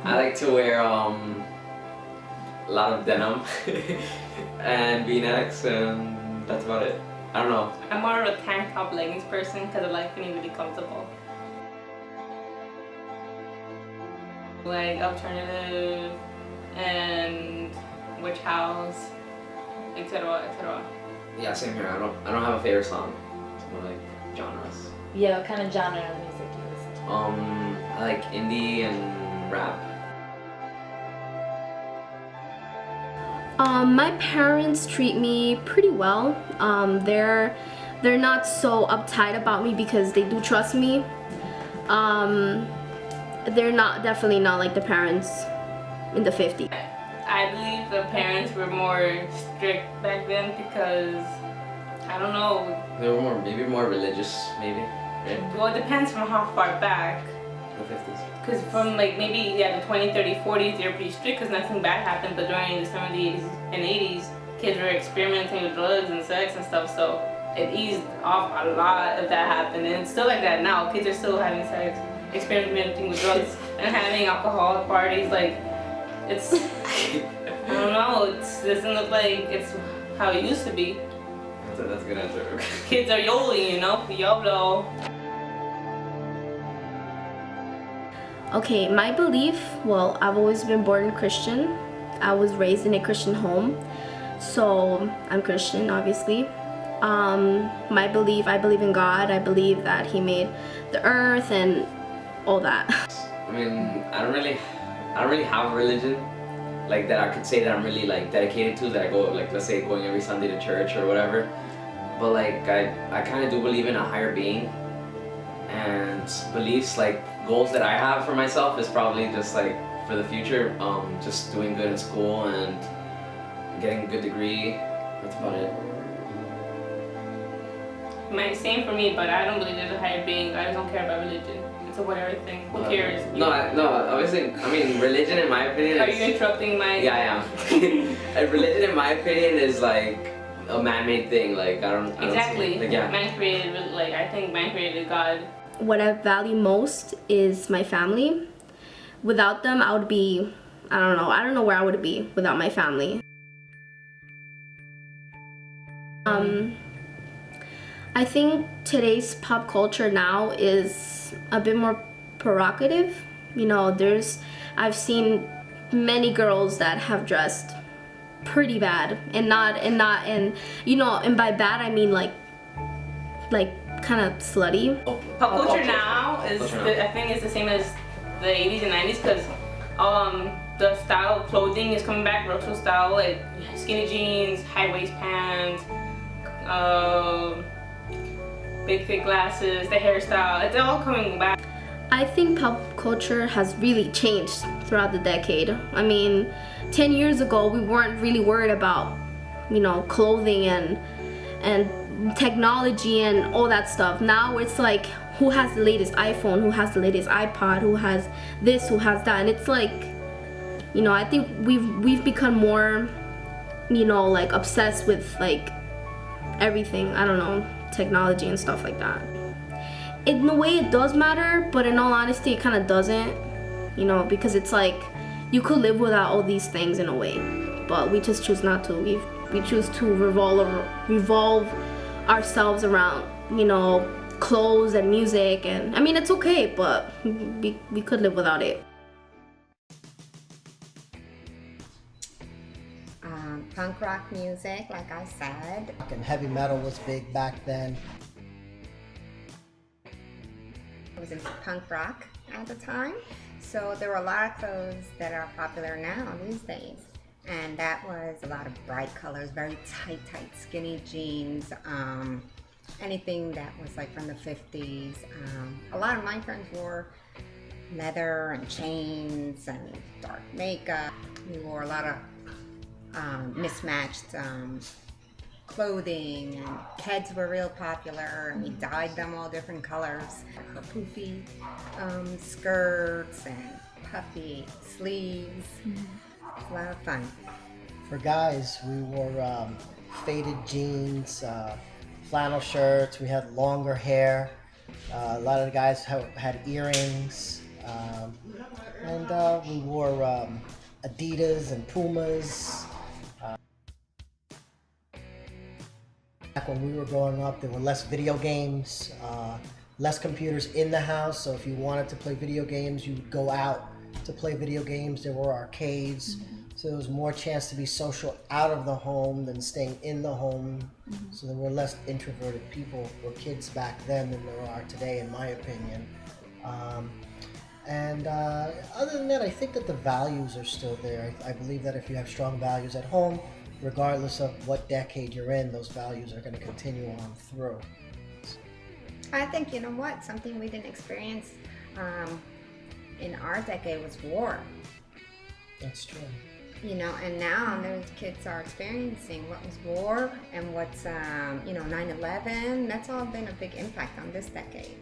I like to wear a lot of denim and V-necks, and that's about it. I don't know. I'm more of a tank top leggings person because I like feeling really comfortable. Like alternative and witch house, etc., etc. Yeah, same here. I don't have a favorite song. It's more like genres. Yeah, what kind of genre of music do you listen to? I like indie and rap. My parents treat me pretty well. They're not so uptight about me because they do trust me. They're definitely not like the parents in the 50s. I believe the parents were more strict back then because, I don't know. They were maybe more religious, maybe, right? Well, it depends from how far back. The 50s. Because from like maybe the 20s, 30s, 40s, they were pretty strict because nothing bad happened. But during the 70s and 80s, kids were experimenting with drugs and sex and stuff. So it eased off a lot if that happened. And it's still like that now. Kids are still having sex, experimenting with drugs, and having alcohol at parties. Like, it's, I don't know, it doesn't look like it's how it used to be. That's a good answer. Kids are YOLOing, you know? YOLO. Okay, my belief, well, I've always been born Christian. I was raised in a Christian home, so I'm Christian, obviously. My belief, I believe in God. I believe that He made the earth and all that. I mean, I don't really have a religion like that I could say that I'm really like dedicated to, that I go, like, let's say going every Sunday to church or whatever. But like I kind of do believe in a higher being, and beliefs, like goals that I have for myself is probably just like for the future, just doing good in school and getting a good degree. That's about it. Same for me, but I don't believe there's a higher being. I just don't care about religion. It's a whatever thing. Who cares? No, obviously, I mean, religion in my opinion Are is... you interrupting my... Yeah, I am. Religion in my opinion is like a man-made thing. Like, I don't Exactly. like, yeah. Man created, like, I think man created God. What I value most is my family. Without them, I would be, I don't know where I would be without my family. I think today's pop culture now is a bit more provocative. You know, I've seen many girls that have dressed pretty bad, and by bad I mean like kind of slutty. Pop culture now is, I think it's the same as the 80s and 90s because the style of clothing is coming back, retro style, like skinny jeans, high waist pants, big thick glasses, the hairstyle, it's all coming back. I think pop culture has really changed throughout the decade. I mean, 10 years ago we weren't really worried about, clothing and technology and all that stuff. Now it's like, who has the latest iPhone, who has the latest iPod, who has this, who has that, and it's like, I think we've become more, like obsessed with like everything, I don't know, technology and stuff like that. In a way it does matter, but in all honesty it kind of doesn't, because it's like you could live without all these things in a way, but we just choose not to. We choose to revolve ourselves around, clothes and music, and I mean it's okay, but we could live without it. Punk rock music, like I said. And heavy metal was big back then. I was into punk rock at the time, so there were a lot of clothes that are popular now these days, and that was a lot of bright colors, very tight skinny jeans, anything that was like from the 50s. A lot of my friends wore leather and chains and dark makeup. We wore a lot of mismatched clothing, and Keds were real popular, and we dyed them all different colors. Poofy skirts and puffy sleeves. It's a lot of fun. For guys, we wore faded jeans, flannel shirts, we had longer hair. A lot of the guys had earrings, And we wore Adidas and Pumas. Back when we were growing up, there were less video games, less computers in the house. So if you wanted to play video games, you would go out to play video games. There were arcades. So there was more chance to be social out of the home than staying in the home. So there were less introverted people or kids back then than there are today, in my opinion. And other than that, I think that the values are still there. I believe that if you have strong values at home, regardless of what decade you're in, those values are going to continue on through. I think, you know what, something we didn't experience in our decade was war. That's true. You know, and now those kids are experiencing what was war and what's, 9/11. That's all been a big impact on this decade.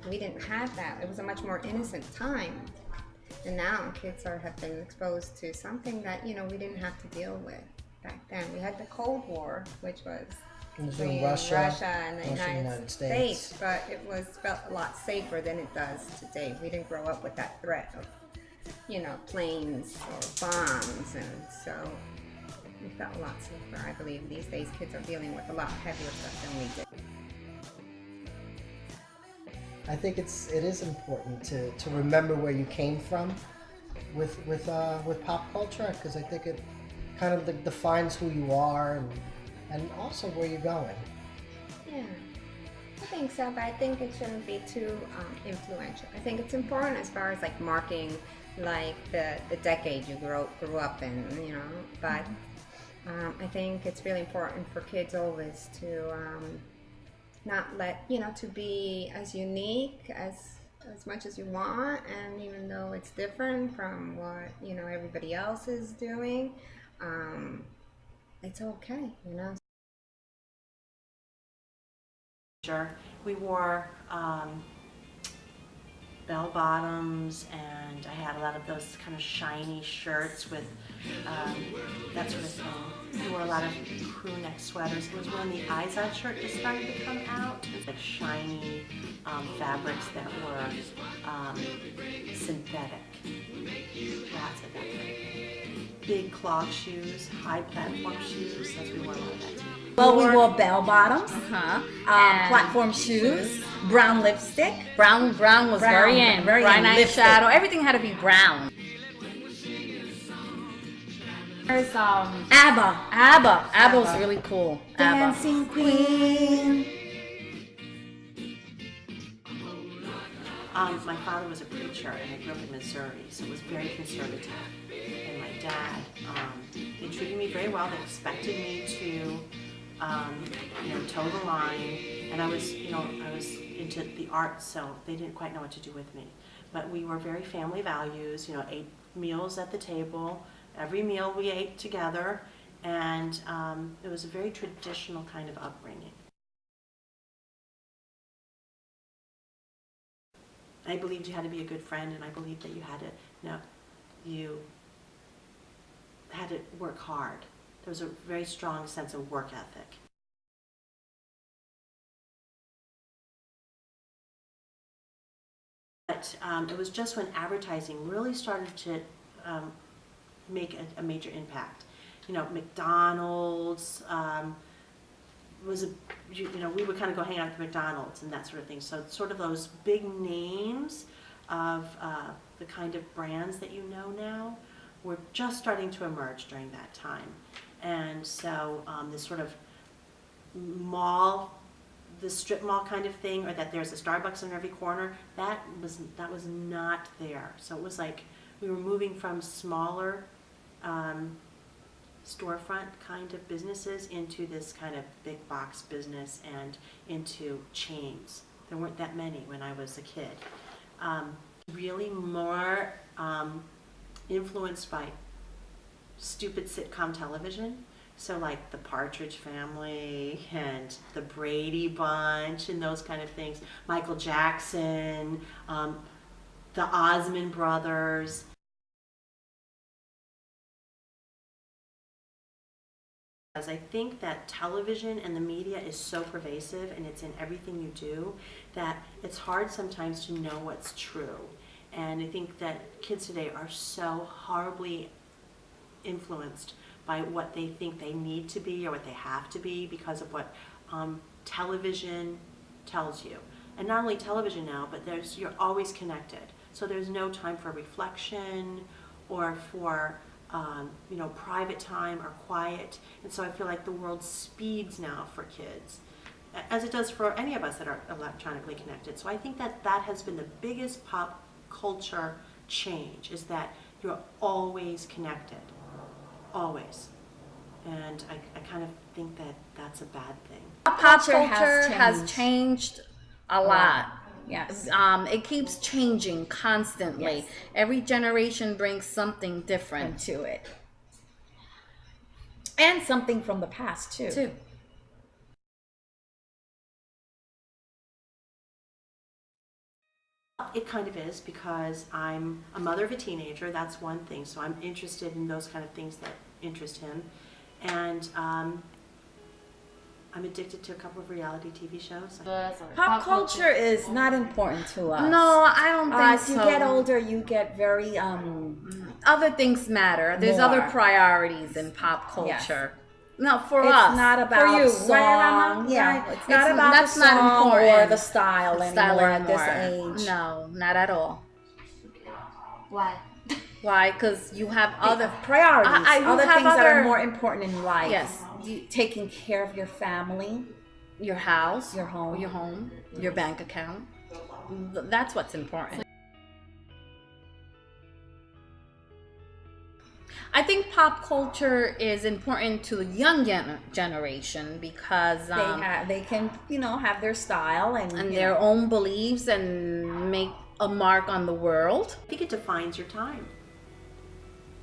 We didn't have that. It was a much more innocent time. And now kids have been exposed to something that, we didn't have to deal with back then. We had the Cold War, which was between Russia and the United States. But it felt a lot safer than it does today. We didn't grow up with that threat of planes or bombs, and so we felt a lot safer. I believe these days kids are dealing with a lot heavier stuff than we did. I think it is important to remember where you came from with pop culture, because I think it kind of defines who you are and also where you're going. Yeah, I think so, but I think it shouldn't be too influential. I think it's important as far as like marking like the decade you grew up in, but I think it's really important for kids always to not let, to be as unique as much as you want, and even though it's different from what, everybody else is doing, it's okay, We wore bell bottoms, and I had a lot of those kind of shiny shirts with that sort of thing. We wore a lot of crew neck sweaters. It was when the Izod shirt just started to come out. It's like shiny fabrics that were synthetic. Lots of that. Big clog shoes, high platform shoes. That's we wore a lot of that too. Well, we wore bell bottoms, platform shoes, brown lipstick. Brown was very in. Very brown lipstick. eyeshadow. Everything had to be brown. There's ABBA. ABBA was really cool. ABBA. Dancing Queen. My father was a preacher, and I grew up in Missouri, so it was very conservative. And my dad, they treated me very well. They expected me to, toe the line. And I was into the arts, so they didn't quite know what to do with me. But we were very family values. 8 meals at the table. Every meal we ate together, and it was a very traditional kind of upbringing. I believed you had to be a good friend, and I believed that you had to work hard. There was a very strong sense of work ethic. But it was just when advertising really started to make a major impact. McDonald's was we would kind of go hang out at the McDonald's and that sort of thing. So sort of those big names of the kind of brands that you know now were just starting to emerge during that time. And so this sort of mall, the strip mall kind of thing, or that there's a Starbucks in every corner, that was not there. So it was like we were moving from smaller storefront kind of businesses into this kind of big box business and into chains. There weren't that many when I was a kid. Really more influenced by stupid sitcom television. So like the Partridge Family and the Brady Bunch and those kind of things. Michael Jackson, the Osmond Brothers. I think that television and the media is so pervasive, and it's in everything you do, that it's hard sometimes to know what's true. And I think that kids today are so horribly influenced by what they think they need to be or what they have to be because of what television tells you. And not only television now, but you're always connected. So there's no time for reflection or for private time or quiet. And so I feel like the world speeds now for kids, as it does for any of us that are electronically connected. So I think that that has been the biggest pop culture change, is that you're always connected, always. And I kind of think that that's a bad thing. Pop culture has changed a lot. Yes. It keeps changing constantly. Yes. Every generation brings something different To it. And something from the past too. It kind of is, because I'm a mother of a teenager. That's one thing. So I'm interested in those kind of things that interest him. And I'm addicted to a couple of reality TV shows. Pop culture is not important to us. No, I don't think As so. you get older, you get very Other things matter. There's More. other priorities in pop culture. No, for it's us. not about for you, song. right, Rama? Yeah, Right. it's not about that's the not song important. or the style anymore at this age. No, not at all. Why? Why? Because you have other Priorities, you other have things that are other- more important in life. Yes. Taking care of your family, Your house, your home. your bank account. That's what's important. I think pop culture is important to the young generation because They can have their style and their own beliefs and make a mark on the world. I think it defines your time.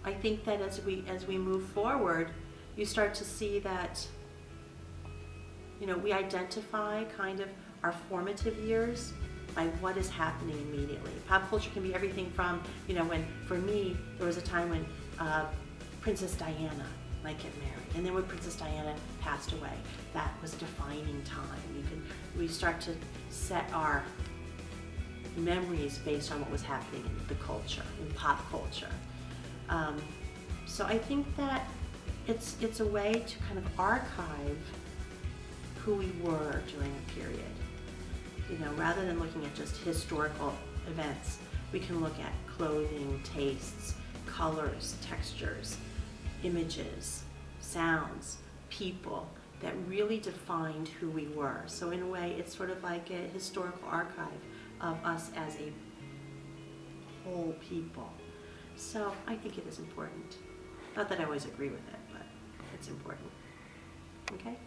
I think that as we move forward, you start to see that we identify kind of our formative years by what is happening immediately. Pop culture can be everything from when, for me, there was a time when Princess Diana might get married, and then when Princess Diana passed away, that was a defining time. We start to set our memories based on what was happening in the culture, in pop culture. So I think that it's a way to kind of archive who we were during a period. Rather than looking at just historical events, we can look at clothing, tastes, colors, textures, images, sounds, people that really defined who we were. So in a way, it's sort of like a historical archive of us as a whole people. So I think it is important. Not that I always agree with it, but it's important. Okay?